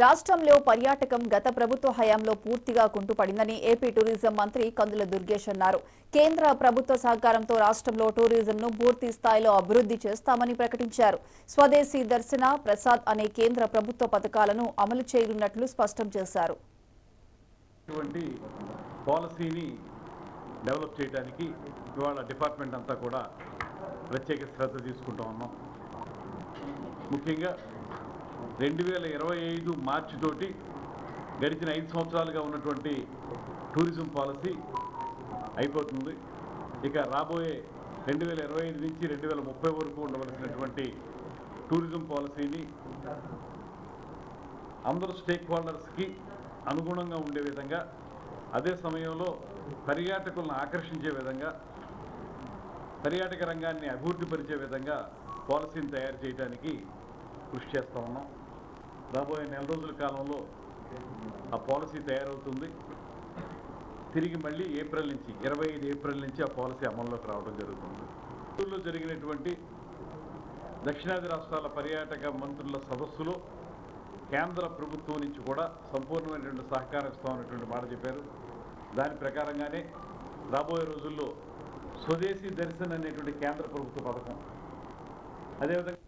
రాష్ట్రంలో పర్యాటకం గత ప్రభుత్వ హయాంలో పూర్తిగా కుంటుపడిందని ఏపీ టూరిజం మంత్రి కందుల దుర్గేష్ అన్నారు. కేంద్ర ప్రభుత్వ సహకారంతో రాష్ట్రంలో టూరిజంను పూర్తి స్థాయిలో అభివృద్ధి చేస్తామని ప్రకటించారు. స్వదేశీ దర్శన ప్రసాద్ అనే కేంద్ర ప్రభుత్వ పథకాలను అమలు చేయనున్నట్లు స్పష్టం చేశారు. డెవలప్ చేయడానికి ఇవాళ డిపార్ట్మెంట్ అంతా కూడా ప్రత్యేక శ్రద్ధ తీసుకుంటూ ఉన్నాం. ముఖ్యంగా 2025 మార్చి తోటి గడిచిన 5 సంవత్సరాలుగా ఉన్నటువంటి టూరిజం పాలసీ అయిపోతుంది. ఇక రాబోయే 2025 నుంచి 2030 వరకు ఉండవలసినటువంటి టూరిజం పాలసీని అందరూ స్టేక్ హోల్డర్స్కి అనుగుణంగా ఉండే విధంగా, అదే సమయంలో పర్యాటకులను ఆకర్షించే విధంగా, పర్యాటక రంగాన్ని అభివృద్ధి పరిచే విధంగా పాలసీని తయారు చేయడానికి కృషి చేస్తూ ఉన్నాం. రాబోయే నెల రోజుల కాలంలో ఆ పాలసీ తయారవుతుంది. తిరిగి మళ్ళీ 25 ఏప్రిల్ నుంచి ఆ పాలసీ అమల్లోకి రావడం జరుగుతుంది. చిత్తూరులో జరిగినటువంటి దక్షిణాది రాష్ట్రాల పర్యాటక మంత్రుల సదస్సులో కేంద్ర ప్రభుత్వం నుంచి కూడా సంపూర్ణమైనటువంటి సహకారం ఇస్తామన్నటువంటి మాట చెప్పారు. దాని ప్రకారంగానే రాబోయే రోజుల్లో స్వదేశీ దర్శన్ అనేటువంటి కేంద్ర ప్రభుత్వ పథకం, అదేవిధంగా